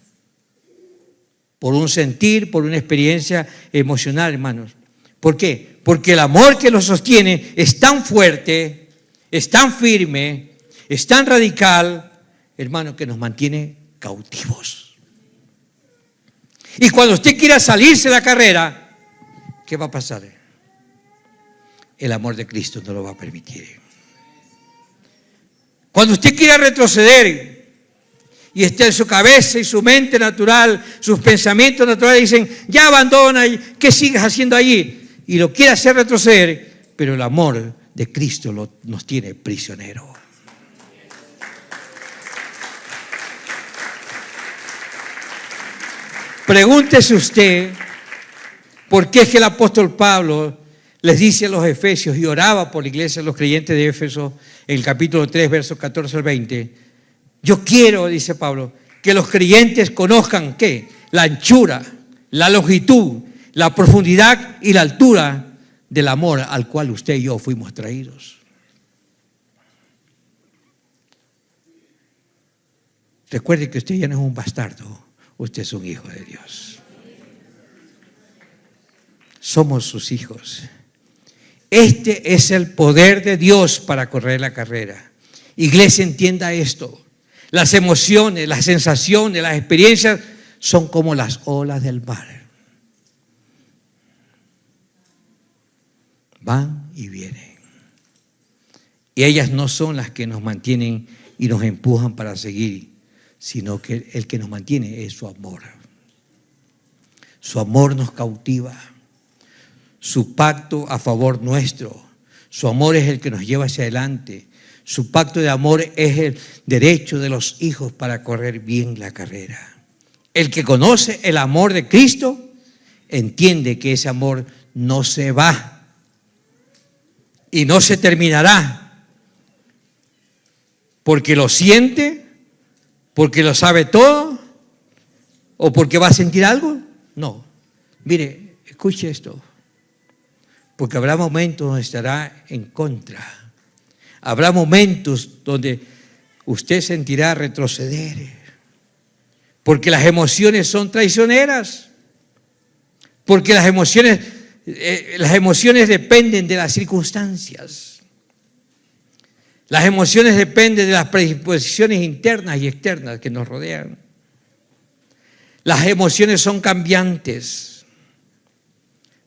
Por un sentir, por una experiencia emocional, hermanos. ¿Por qué? Porque el amor que los sostiene es tan fuerte, es tan firme, es tan radical, hermano, que nos mantiene cautivos. Y cuando usted quiera salirse de la carrera, ¿qué va a pasar? El amor de Cristo no lo va a permitir. Cuando usted quiera retroceder y esté en su cabeza y su mente natural, sus pensamientos naturales dicen, ya abandona, ¿qué sigues haciendo allí? Y lo quiere hacer retroceder, pero el amor de Cristo nos tiene prisioneros. Pregúntese usted por qué es que el apóstol Pablo les dice a los efesios y oraba por la iglesia de los creyentes de Éfeso en el capítulo 3, versos 14 al 20. Yo quiero, dice Pablo, que los creyentes conozcan ¿qué? La anchura, la longitud, la profundidad y la altura del amor al cual usted y yo fuimos traídos. Recuerde que usted ya no es un bastardo, usted es un hijo de Dios. Somos sus hijos. Este es el poder de Dios para correr la carrera. Iglesia, entienda esto. Las emociones, las sensaciones, las experiencias son como las olas del mar. Van y vienen. Y ellas no son las que nos mantienen y nos empujan para seguir, sino que el que nos mantiene es su amor. Su amor nos cautiva. Su pacto a favor nuestro. Su amor es el que nos lleva hacia adelante. Su pacto de amor es el derecho de los hijos para correr bien la carrera. El que conoce el amor de Cristo entiende que ese amor no se va y no se terminará porque lo siente, porque lo sabe todo o porque va a sentir algo. No, mire, escuche esto, porque habrá momentos donde estará en contra. Habrá momentos donde usted sentirá retroceder, porque las emociones son traicioneras, porque las emociones dependen de las circunstancias. Las emociones dependen de las predisposiciones internas y externas que nos rodean. Las emociones son cambiantes,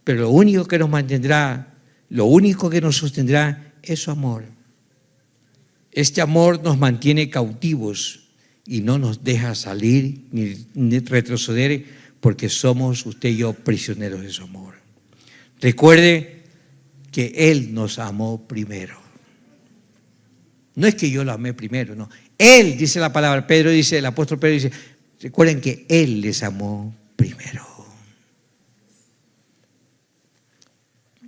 pero lo único que nos mantendrá, lo único que nos sostendrá es su amor. Este amor nos mantiene cautivos y no nos deja salir ni retroceder porque somos usted y yo prisioneros de su amor. Recuerde que Él nos amó primero. No es que yo lo amé primero, no. Él, dice la palabra, Pedro dice, el apóstol Pedro dice, recuerden que Él les amó primero.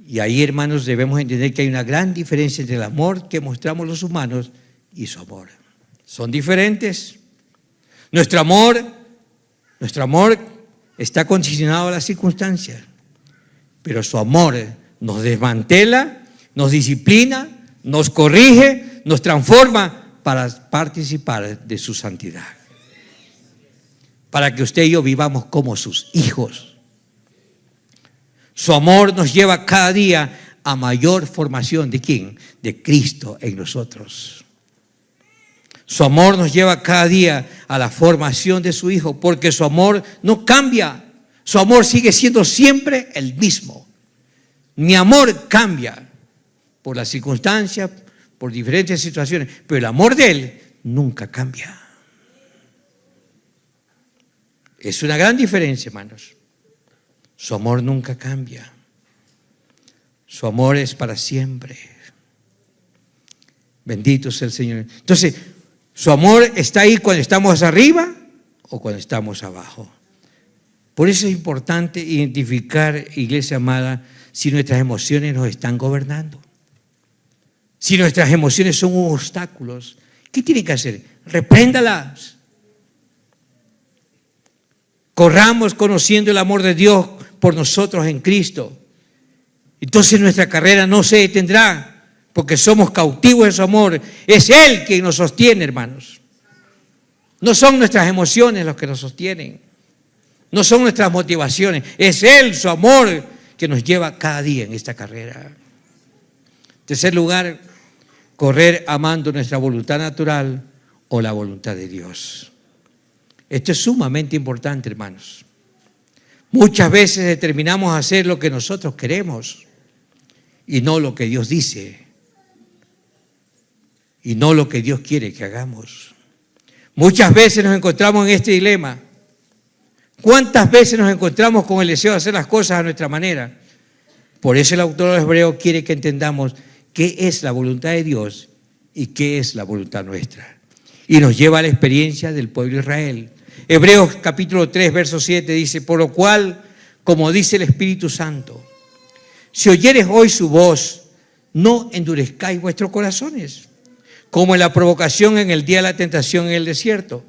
Y ahí, hermanos, debemos entender que hay una gran diferencia entre el amor que mostramos los humanos y su amor. Son diferentes. Nuestro amor está condicionado a las circunstancias, pero su amor nos desmantela, nos disciplina, nos corrige, nos transforma para participar de su santidad. Para que usted y yo vivamos como sus hijos. Su amor nos lleva cada día a mayor formación. ¿De quién? De Cristo en nosotros. Su amor nos lleva cada día a la formación de su Hijo, porque su amor no cambia. Su amor sigue siendo siempre el mismo. Mi amor cambia por las circunstancias, por diferentes situaciones, pero el amor de Él nunca cambia. Es una gran diferencia, hermanos. Su amor nunca cambia. Su amor es para siempre. Bendito sea el Señor. Entonces, su amor está ahí cuando estamos arriba o cuando estamos abajo. Por eso es importante identificar, iglesia amada, si nuestras emociones nos están gobernando. Si nuestras emociones son obstáculos, ¿qué tiene que hacer? Repréndalas. Corramos conociendo el amor de Dios por nosotros en Cristo. Entonces nuestra carrera no se detendrá porque somos cautivos de su amor. Es Él quien nos sostiene, hermanos. No son nuestras emociones los que nos sostienen. No son nuestras motivaciones. Es Él, su amor, que nos lleva cada día en esta carrera. En tercer lugar, correr amando nuestra voluntad natural o la voluntad de Dios. Esto es sumamente importante, hermanos. Muchas veces determinamos hacer lo que nosotros queremos y no lo que Dios dice y no lo que Dios quiere que hagamos. Muchas veces nos encontramos en este dilema. ¿Cuántas veces nos encontramos con el deseo de hacer las cosas a nuestra manera? Por eso el autor de los Hebreos quiere que entendamos qué es la voluntad de Dios y qué es la voluntad nuestra. Y nos lleva a la experiencia del pueblo de Israel. Hebreos capítulo 3, verso 7 dice, por lo cual, como dice el Espíritu Santo, si oyeres hoy su voz, no endurezcáis vuestros corazones, como en la provocación en el día de la tentación en el desierto.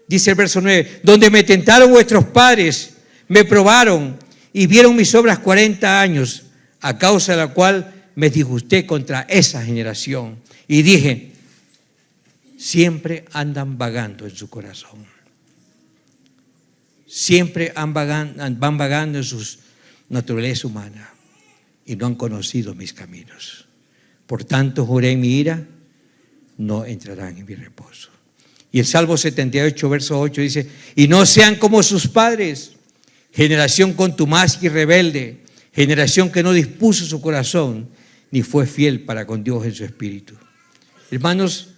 Dice el verso 9, donde me tentaron vuestros padres, me probaron y vieron mis obras 40 años, a causa de la cual me disgusté contra esa generación. Y dije, siempre andan vagando en su corazón. Siempre van vagando en su naturaleza humana y no han conocido mis caminos. Por tanto, juré en mi ira, no entrarán en mi reposo. Y el Salmo 78, verso 8 dice: y no sean como sus padres, generación contumaz y rebelde, generación que no dispuso su corazón, ni fue fiel para con Dios en su espíritu. Hermanos,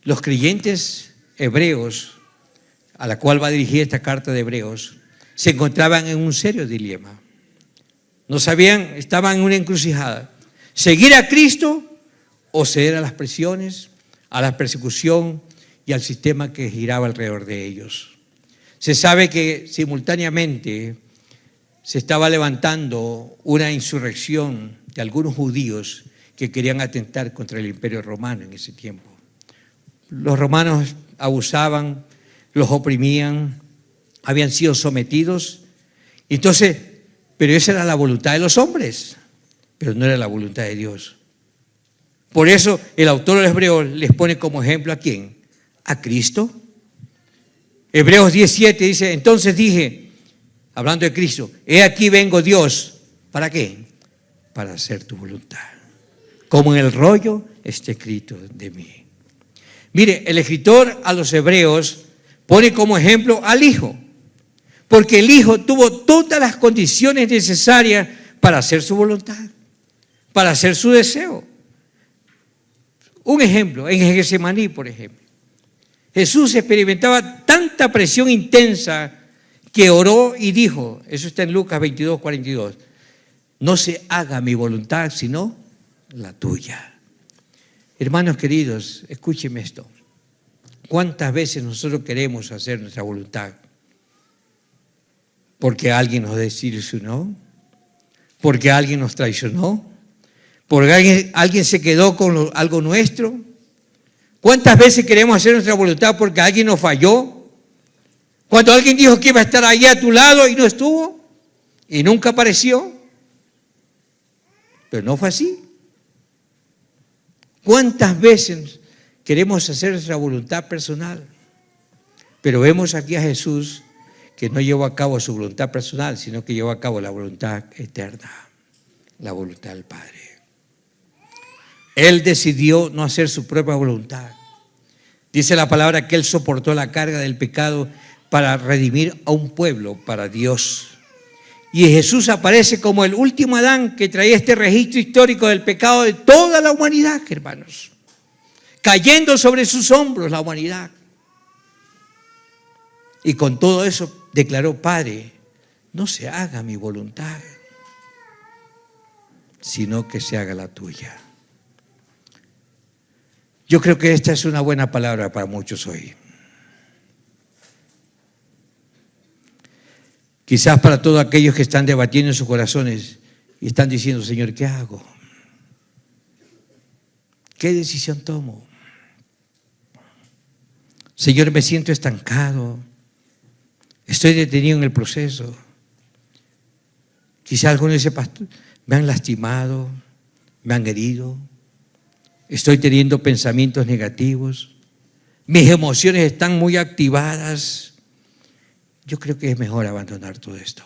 los creyentes hebreos, a la cual va dirigida esta carta de Hebreos, se encontraban en un serio dilema. No sabían, estaban en una encrucijada: seguir a Cristo o ceder a las presiones, a la persecución y al sistema que giraba alrededor de ellos. Se sabe que simultáneamente se estaba levantando una insurrección de algunos judíos que querían atentar contra el Imperio Romano en ese tiempo. Los romanos abusaban, los oprimían, habían sido sometidos. Entonces, pero esa era la voluntad de los hombres, pero no era la voluntad de Dios. Por eso el autor de los Hebreos les pone como ejemplo ¿a quién? A Cristo. Hebreos 17 dice: entonces dije, hablando de Cristo, he aquí vengo Dios, ¿para qué? Para hacer tu voluntad, como en el rollo está escrito de mí. Mire, el escritor a los Hebreos pone como ejemplo al Hijo, porque el Hijo tuvo todas las condiciones necesarias para hacer su voluntad, para hacer su deseo. Un ejemplo, en Getsemaní, por ejemplo, Jesús experimentaba tanta presión intensa que oró y dijo, eso está en Lucas 22, 42, no se haga mi voluntad, sino la tuya. Hermanos queridos, escúcheme esto. ¿Cuántas veces nosotros queremos hacer nuestra voluntad? Porque alguien nos desilusionó, porque alguien nos traicionó, porque alguien se quedó con algo nuestro. ¿Cuántas veces queremos hacer nuestra voluntad porque alguien nos falló? Cuando alguien dijo que iba a estar ahí a tu lado y no estuvo, y nunca apareció. Pero no fue así. ¿Cuántas veces queremos hacer nuestra voluntad personal? Pero vemos aquí a Jesús que no llevó a cabo su voluntad personal, sino que llevó a cabo la voluntad eterna, la voluntad del Padre. Él decidió no hacer su propia voluntad. Dice la palabra que Él soportó la carga del pecado para redimir a un pueblo para Dios. Y Jesús aparece como el último Adán que traía este registro histórico del pecado de toda la humanidad, hermanos, cayendo sobre sus hombros la humanidad. Y con todo eso declaró: Padre, no se haga mi voluntad, sino que se haga la tuya. Yo creo que esta es una buena palabra para muchos hoy. Quizás para todos aquellos que están debatiendo en sus corazones y están diciendo: Señor, ¿qué hago? ¿Qué decisión tomo? Señor, me siento estancado. Estoy detenido en el proceso. Quizás algunos dicen: pastor, me han lastimado, me han herido. Estoy teniendo pensamientos negativos. Mis emociones están muy activadas. Yo creo que es mejor abandonar todo esto.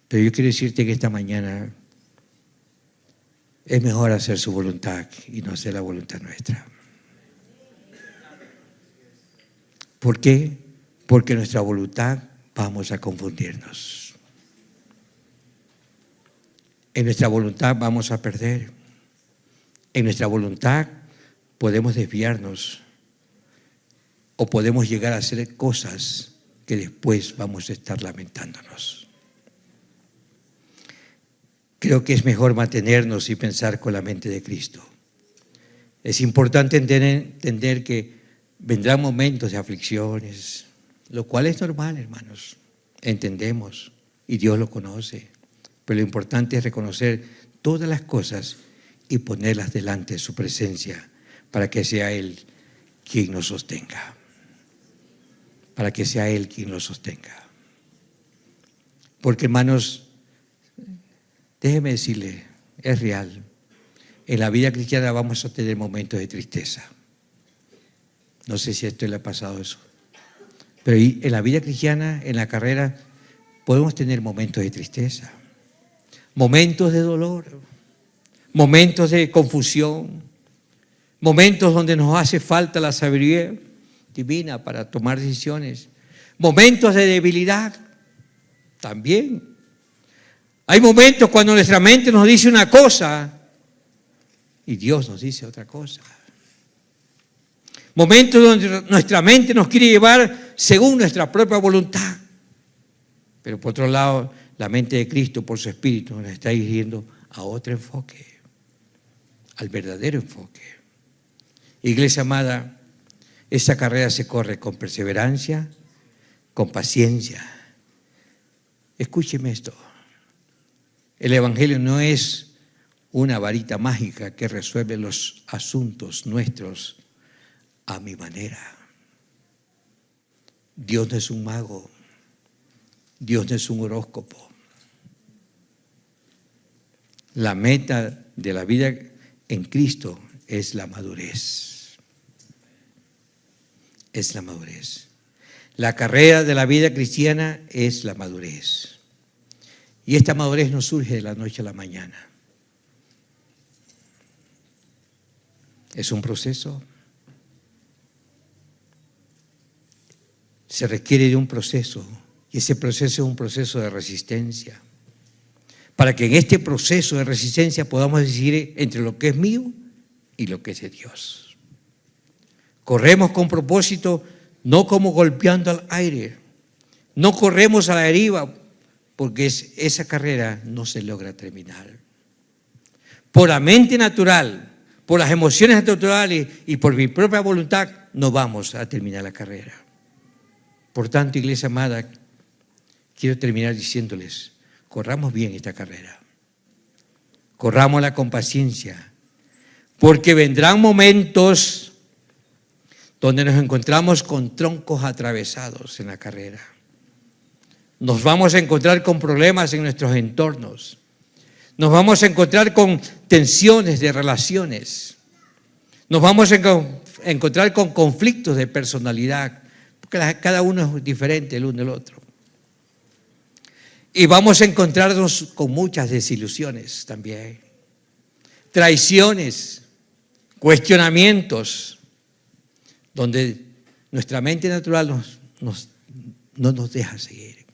Pero yo quiero decirte que esta mañana es mejor hacer su voluntad y no hacer la voluntad nuestra. ¿Por qué? Porque en nuestra voluntad vamos a confundirnos. En nuestra voluntad vamos a perder. En nuestra voluntad podemos desviarnos o podemos llegar a hacer cosas que después vamos a estar lamentándonos. Creo que es mejor mantenernos y pensar con la mente de Cristo. Es importante entender que vendrán momentos de aflicciones, lo cual es normal, hermanos. Entendemos y Dios lo conoce. Pero lo importante es reconocer todas las cosas y ponerlas delante de su presencia para que sea Él quien nos sostenga. Para que sea Él quien nos sostenga. Porque, hermanos, déjeme decirle, es real. en la vida cristiana vamos a tener momentos de tristeza. No sé si a esto le ha pasado eso. Pero en la vida cristiana, en la carrera, podemos tener momentos de tristeza, momentos de dolor, momentos de confusión, momentos donde nos hace falta la sabiduría divina para tomar decisiones, momentos de debilidad también. Hay momentos cuando nuestra mente nos dice una cosa y Dios nos dice otra cosa. Momentos donde nuestra mente nos quiere llevar según nuestra propia voluntad. Pero por otro lado, la mente de Cristo, por su Espíritu, nos está dirigiendo a otro enfoque, al verdadero enfoque. Iglesia amada, esta carrera se corre con perseverancia, con paciencia. Escúcheme esto. El Evangelio no es una varita mágica que resuelve los asuntos nuestros a mi manera. Dios no es un mago. Dios no es un horóscopo. La meta de la vida en Cristo es la madurez. Es la madurez. La carrera de la vida cristiana es la madurez. Y esta madurez no surge de la noche a la mañana. Es un proceso. Se requiere de un proceso. Y ese proceso es un proceso de resistencia. Para que en este proceso de resistencia podamos decidir entre lo que es mío y lo que es de Dios. Corremos con propósito, no como golpeando al aire. No corremos a la deriva, porque esa carrera no se logra terminar. Por la mente natural, por las emociones naturales y por mi propia voluntad, no vamos a terminar la carrera. Por tanto, iglesia amada, quiero terminar diciéndoles, corramos bien esta carrera. Corrámosla con paciencia, porque vendrán momentos donde nos encontramos con troncos atravesados en la carrera. Nos vamos a encontrar con problemas en nuestros entornos. Nos vamos a encontrar con tensiones de relaciones. Nos vamos a encontrar con conflictos de personalidad, porque cada uno es diferente el uno del otro. Y vamos a encontrarnos con muchas desilusiones también, traiciones, cuestionamientos, donde nuestra mente natural no nos deja seguir.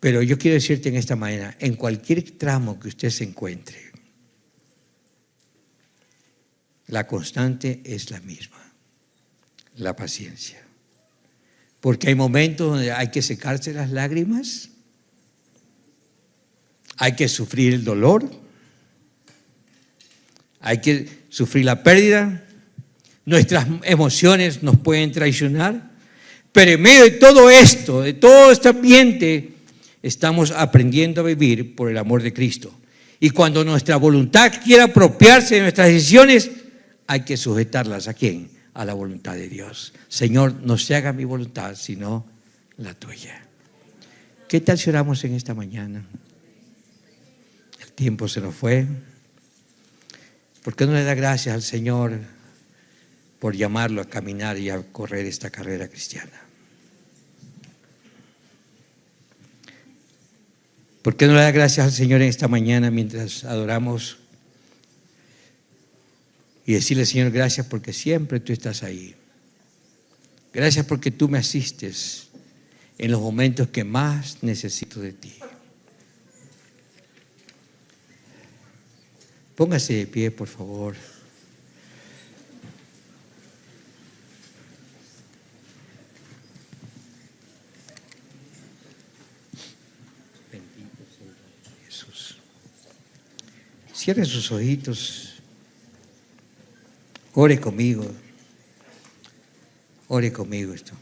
Pero yo quiero decirte en esta mañana, en cualquier tramo que usted se encuentre, la constante es la misma, la paciencia. Porque hay momentos donde hay que secarse las lágrimas, hay que sufrir el dolor, hay que sufrir la pérdida, nuestras emociones nos pueden traicionar, pero en medio de todo esto, de todo este ambiente, estamos aprendiendo a vivir por el amor de Cristo. Y cuando nuestra voluntad quiera apropiarse de nuestras decisiones, hay que sujetarlas ¿a quién? A la voluntad de Dios. Señor, no se haga mi voluntad, sino la tuya. ¿Qué tal si oramos en esta mañana? El tiempo se nos fue. ¿Por qué no le da gracias al Señor por llamarlo a caminar y a correr esta carrera cristiana? ¿Por qué no le da gracias al Señor en esta mañana mientras adoramos? Y decirle, Señor, gracias porque siempre tú estás ahí. Gracias porque tú me asistes en los momentos que más necesito de ti. Póngase de pie, por favor. Bendito sea Jesús. Cierre sus ojitos. Ore conmigo esto.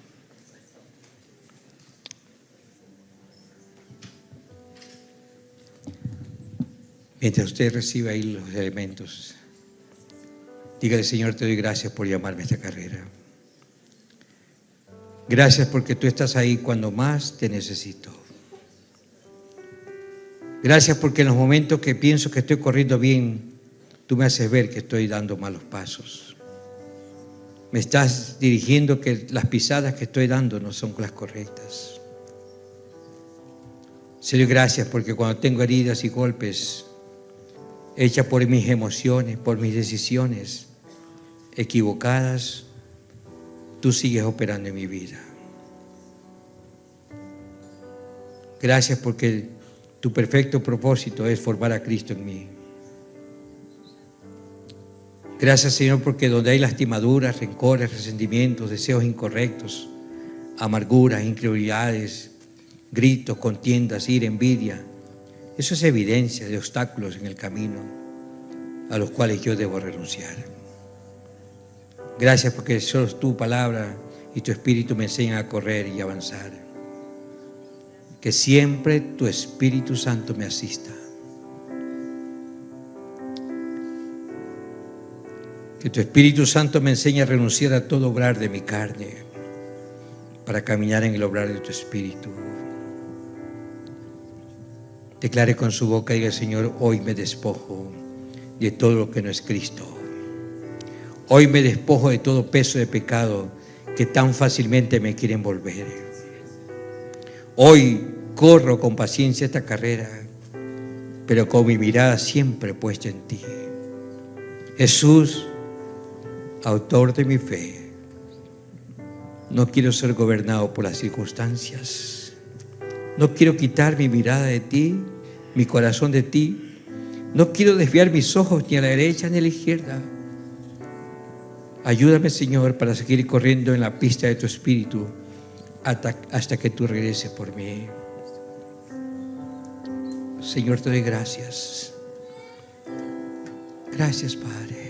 Mientras usted recibe ahí los elementos, dígale, Señor, te doy gracias por llamarme a esta carrera. Gracias porque tú estás ahí cuando más te necesito. Gracias porque en los momentos que pienso que estoy corriendo bien, tú me haces ver que estoy dando malos pasos. Me estás dirigiendo que las pisadas que estoy dando no son las correctas. Señor, gracias porque cuando tengo heridas y golpes hechas por mis emociones, por mis decisiones equivocadas, tú sigues operando en mi vida. Gracias porque tu perfecto propósito es formar a Cristo en mí. Gracias, Señor, porque donde hay lastimaduras, rencores, resentimientos, deseos incorrectos, amarguras, incredulidades, gritos, contiendas, ira, envidia, eso es evidencia de obstáculos en el camino a los cuales yo debo renunciar. Gracias porque solo tu palabra y tu Espíritu me enseñan a correr y avanzar. Que siempre tu Espíritu Santo me asista. Que tu Espíritu Santo me enseñe a renunciar a todo obrar de mi carne para caminar en el obrar de tu Espíritu. Declare con su boca y diga: Señor, hoy me despojo de todo lo que no es Cristo. Hoy me despojo de todo peso de pecado que tan fácilmente me quiere envolver. Hoy corro con paciencia esta carrera, pero con mi mirada siempre puesta en ti. Jesús, autor de mi fe, no quiero ser gobernado por las circunstancias. No quiero quitar mi mirada de ti, mi corazón de ti. No quiero desviar mis ojos ni a la derecha ni a la izquierda. Ayúdame, Señor, para seguir corriendo en la pista de tu Espíritu hasta que tú regreses por mí. Señor, te doy gracias. Gracias, Padre.